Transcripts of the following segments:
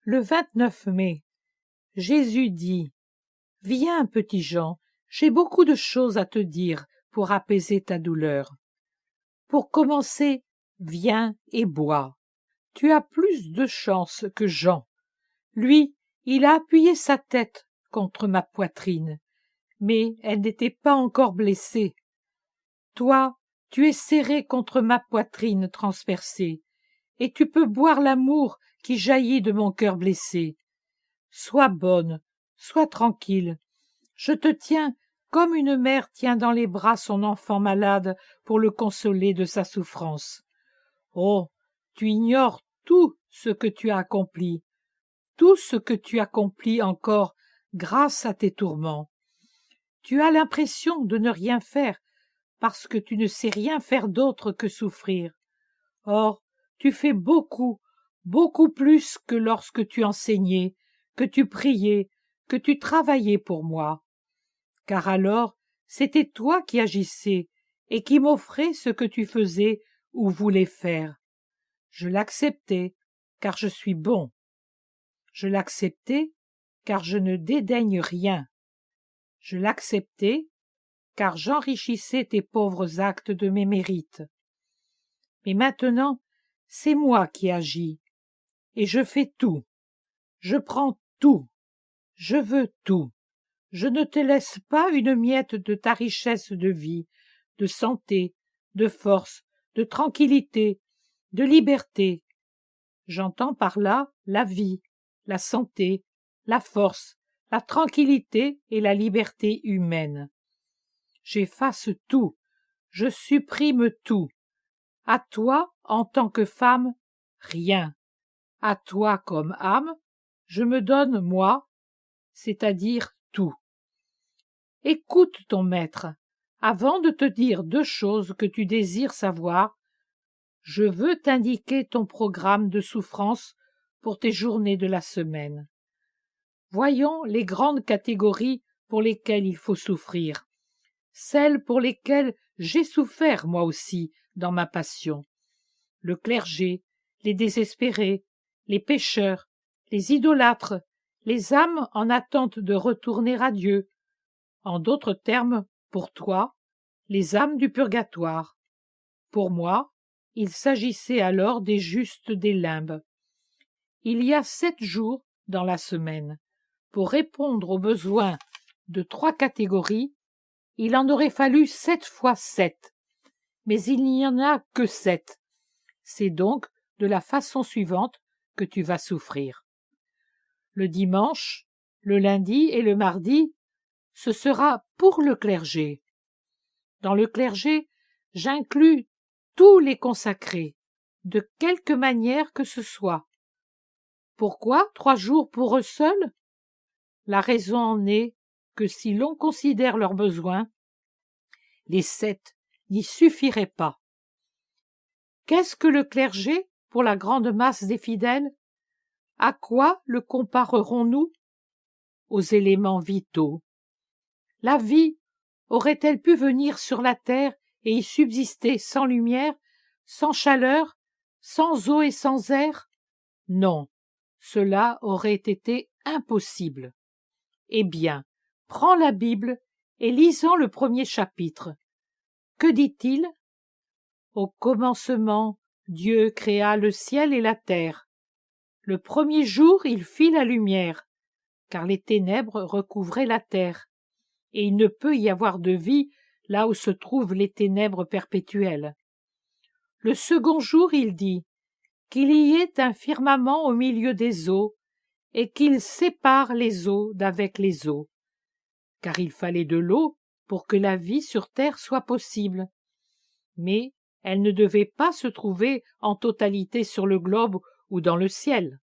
Le 29 mai, Jésus dit « Viens, petit Jean, j'ai beaucoup de choses à te dire pour apaiser ta douleur. Pour commencer, viens et bois. Tu as plus de chance que Jean. Lui, il a appuyé sa tête contre ma poitrine, mais elle n'était pas encore blessée. Toi, tu es serré contre ma poitrine transpercée, et tu peux boire l'amour qui jaillit de mon cœur blessé. Sois bonne, sois tranquille. Je te tiens comme une mère tient dans les bras son enfant malade pour le consoler de sa souffrance. Oh, tu ignores tout ce que tu as accompli, tout ce que tu accomplis encore grâce à tes tourments. Tu as l'impression de ne rien faire parce que tu ne sais rien faire d'autre que souffrir. Or, tu fais beaucoup, beaucoup plus que lorsque tu enseignais, que tu priais, que tu travaillais pour moi. Car alors, c'était toi qui agissais et qui m'offrais ce que tu faisais ou voulais faire. Je l'acceptais, car je suis bon. Je l'acceptais, car je ne dédaigne rien. Je l'acceptais, car j'enrichissais tes pauvres actes de mes mérites. Mais maintenant, c'est moi qui agis, et je fais tout. Je prends tout. Je veux tout. Je ne te laisse pas une miette de ta richesse de vie, de santé, de force, de tranquillité, de liberté. J'entends par là la vie, la santé, la force, la tranquillité et la liberté humaine. J'efface tout, je supprime tout. À toi, en tant que femme, rien. À toi comme âme, je me donne moi, c'est-à-dire tout. Écoute ton maître. Avant de te dire 2 choses que tu désires savoir, je veux t'indiquer ton programme de souffrance pour tes journées de la semaine. Voyons les grandes catégories pour lesquelles il faut souffrir, celles pour lesquelles j'ai souffert moi aussi dans ma passion. Le clergé, les désespérés, les pécheurs, les idolâtres, les âmes en attente de retourner à Dieu. En d'autres termes, pour toi, les âmes du purgatoire. Pour moi, il s'agissait alors des justes des limbes. Il y a 7 jours dans la semaine. Pour répondre aux besoins de 3 catégories, il en aurait fallu 7 fois 7. Mais il n'y en a que 7. C'est donc de la façon suivante que tu vas souffrir. Le dimanche, le lundi et le mardi, ce sera pour le clergé. Dans le clergé, j'inclus tous les consacrés, de quelque manière que ce soit. Pourquoi 3 jours pour eux seuls? La raison en est que si l'on considère leurs besoins, les 7 n'y suffiraient pas. Qu'est-ce que le clergé pour la grande masse des fidèles? À quoi le comparerons-nous? Aux éléments vitaux. La vie aurait-elle pu venir sur la terre et y subsister sans lumière, sans chaleur, sans eau et sans air? Non, cela aurait été impossible. Eh bien, prends la Bible et lisons le premier chapitre. Que dit-il? Au commencement, Dieu créa le ciel et la terre. Le premier jour, il fit la lumière, car les ténèbres recouvraient la terre, et il ne peut y avoir de vie là où se trouvent les ténèbres perpétuelles. Le second jour, il dit qu'il y ait un firmament au milieu des eaux, et qu'il sépare les eaux d'avec les eaux, car il fallait de l'eau pour que la vie sur terre soit possible. Mais elle ne devait pas se trouver en totalité sur le globe ou dans le ciel.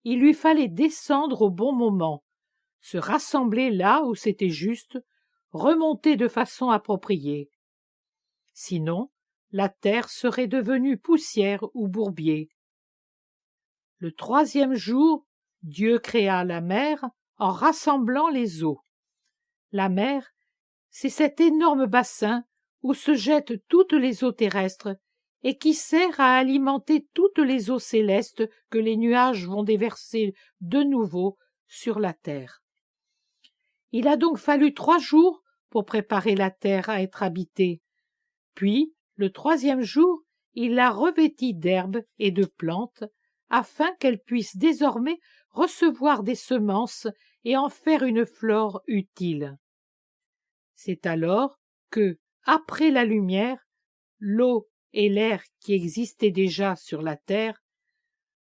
Il lui fallait descendre au bon moment, se rassembler là où c'était juste, remonter de façon appropriée. Sinon, la terre serait devenue poussière ou bourbier. Le troisième jour, Dieu créa la mer en rassemblant les eaux. La mer, c'est cet énorme bassin où se jettent toutes les eaux terrestres et qui sert à alimenter toutes les eaux célestes que les nuages vont déverser de nouveau sur la terre. Il a donc fallu 3 jours pour préparer la terre à être habitée. Puis, le 3e jour, il l'a revêtie d'herbes et de plantes, afin qu'elle puisse désormais recevoir des semences et en faire une flore utile. C'est alors que, après la lumière, l'eau et l'air qui existaient déjà sur la terre,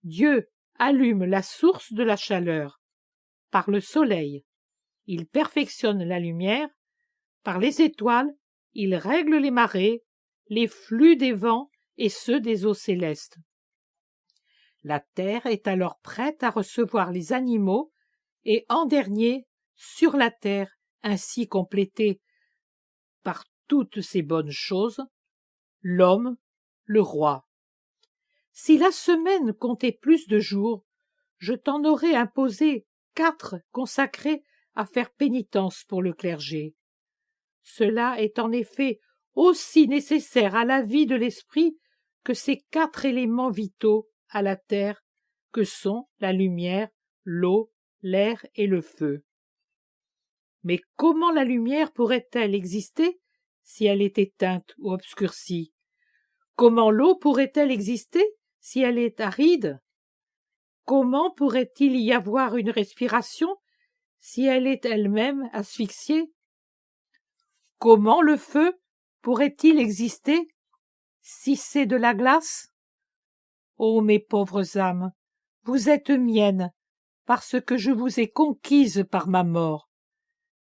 Dieu allume la source de la chaleur. Par le soleil, il perfectionne la lumière, par les étoiles, il règle les marées, les flux des vents et ceux des eaux célestes. La terre est alors prête à recevoir les animaux et, en dernier, sur la terre, ainsi complétée par toutes ces bonnes choses, l'homme, le roi. Si la semaine comptait plus de jours, je t'en aurais imposé 4 consacrés à faire pénitence pour le clergé. Cela est en effet aussi nécessaire à la vie de l'esprit que ces 4 éléments vitaux à la terre que sont la lumière, l'eau, l'air et le feu. Mais comment la lumière pourrait-elle exister si elle est éteinte ou obscurcie? Comment l'eau pourrait-elle exister si elle est aride? Comment pourrait-il y avoir une respiration si elle est elle-même asphyxiée? Comment le feu pourrait-il exister si c'est de la glace? Ô mes pauvres âmes, vous êtes miennes parce que je vous ai conquises par ma mort.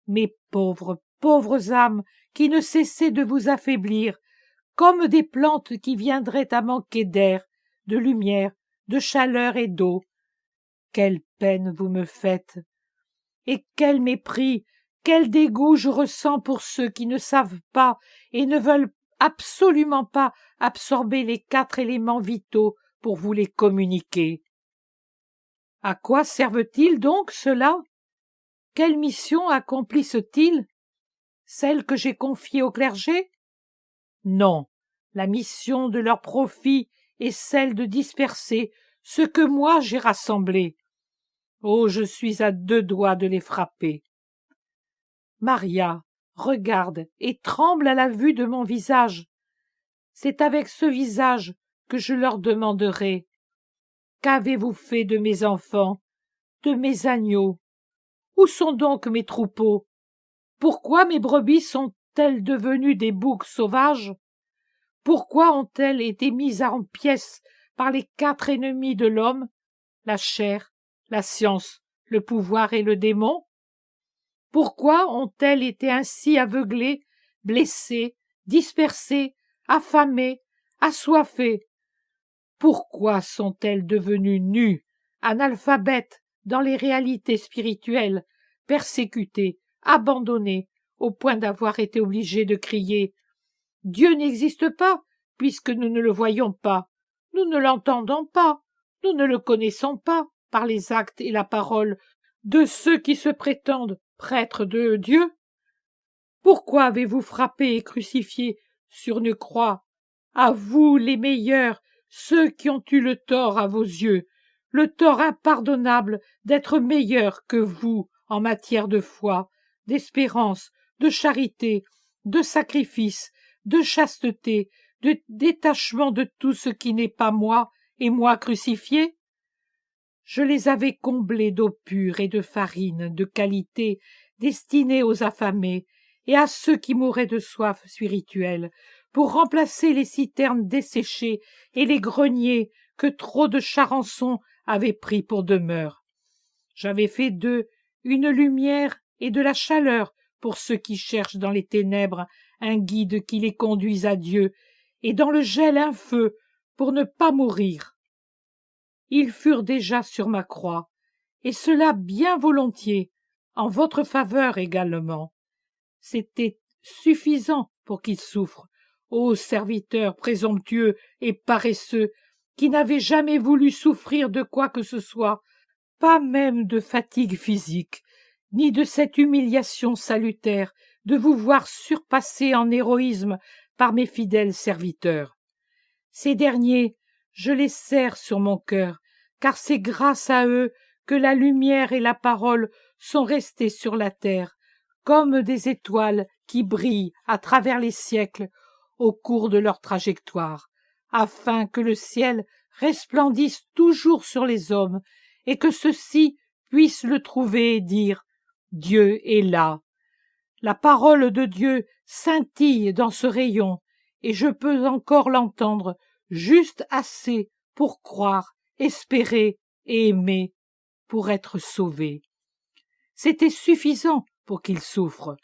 Mes pauvres, pauvres âmes qui ne cessez de vous affaiblir, comme des plantes qui viendraient à manquer d'air, de lumière, de chaleur et d'eau. Quelle peine vous me faites! Et quel mépris, quel dégoût je ressens pour ceux qui ne savent pas et ne veulent absolument pas absorber les 4 éléments vitaux pour vous les communiquer. À quoi servent-ils donc ceux-là? Quelle mission accomplissent-ils? Celle que j'ai confiée au clergé? Non, la mission de leur profit est celle de disperser ce que moi j'ai rassemblé. Oh, je suis à 2 doigts de les frapper. Maria, regarde et tremble à la vue de mon visage. C'est avec ce visage que je leur demanderai. Qu'avez-vous fait de mes enfants, de mes agneaux? Où sont donc mes troupeaux? Pourquoi mes brebis sont-elles devenues des boucs sauvages? Pourquoi ont-elles été mises en pièces par les 4 ennemis de l'homme, la chair, la science, le pouvoir et le démon? Pourquoi ont-elles été ainsi aveuglées, blessées, dispersées, affamées, assoiffées? Pourquoi sont-elles devenues nues, analphabètes dans les réalités spirituelles, persécutées, abandonnées, au point d'avoir été obligées de crier « Dieu n'existe pas, puisque nous ne le voyons pas, nous ne l'entendons pas, nous ne le connaissons pas par les actes et la parole de ceux qui se prétendent prêtres de Dieu? Pourquoi avez-vous frappé et crucifié sur une croix, à vous les meilleurs, ceux qui ont eu le tort à vos yeux, le tort impardonnable d'être meilleurs que vous en matière de foi, d'espérance, de charité, de sacrifice, de chasteté, de détachement de tout ce qui n'est pas moi et moi crucifié? Je les avais comblés d'eau pure et de farine de qualité destinée aux affamés et à ceux qui mouraient de soif spirituelle, pour remplacer les citernes desséchées et les greniers que trop de charançons avaient pris pour demeure. J'avais fait d'eux une lumière et de la chaleur pour ceux qui cherchent dans les ténèbres un guide qui les conduise à Dieu, et dans le gel un feu pour ne pas mourir. Ils furent déjà sur ma croix, et cela bien volontiers, en votre faveur également. C'était suffisant pour qu'ils souffrent, ô serviteurs présomptueux et paresseux, qui n'avaient jamais voulu souffrir de quoi que ce soit, pas même de fatigue physique, ni de cette humiliation salutaire de vous voir surpassés en héroïsme par mes fidèles serviteurs. Ces derniers, je les serre sur mon cœur, car c'est grâce à eux que la lumière et la parole sont restées sur la terre, comme des étoiles qui brillent à travers les siècles au cours de leur trajectoire, afin que le ciel resplendisse toujours sur les hommes et que ceux-ci puissent le trouver et dire « Dieu est là ». La parole de Dieu scintille dans ce rayon, et je peux encore l'entendre juste assez pour croire, espérer et aimer, pour être sauvé. C'était suffisant pour qu'ils souffrent,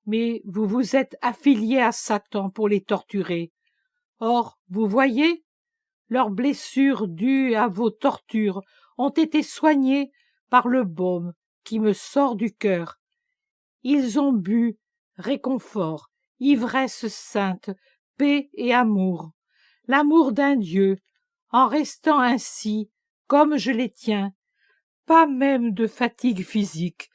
mais vous vous êtes affiliés à Satan pour les torturer. Or, vous voyez, leurs blessures dues à vos tortures ont été soignées par le baume qui me sort du cœur. Ils ont bu réconfort, ivresse sainte, paix et amour, l'amour d'un Dieu, en restant ainsi, comme je les tiens, pas même de fatigue physique,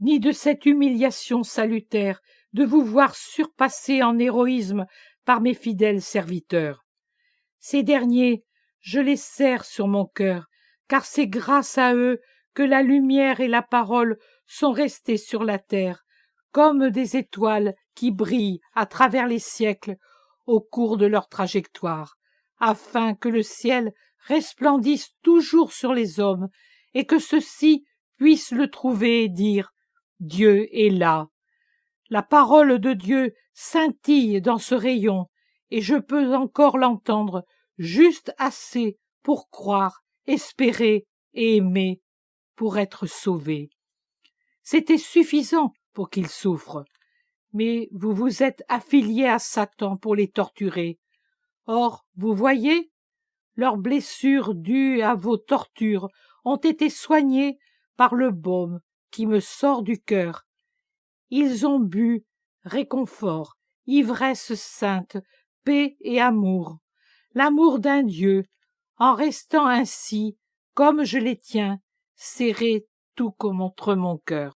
ni de cette humiliation salutaire de vous voir surpassé en héroïsme par mes fidèles serviteurs. Ces derniers, je les serre sur mon cœur, car c'est grâce à eux que la lumière et la parole sont restées sur la terre, comme des étoiles qui brillent à travers les siècles au cours de leur trajectoire, afin que le ciel resplendisse toujours sur les hommes et que ceux-ci puissent le trouver et dire « Dieu est là ». La parole de Dieu scintille dans ce rayon, et je peux encore l'entendre juste assez pour croire, espérer et aimer, pour être sauvé. C'était suffisant pour qu'ils souffrent, mais vous vous êtes affiliés à Satan pour les torturer. Or, vous voyez, leurs blessures dues à vos tortures ont été soignées par le baume qui me sort du cœur. Ils ont bu réconfort, ivresse sainte, paix et amour, l'amour d'un Dieu, en restant ainsi, comme je les tiens, serrés tout contre mon cœur.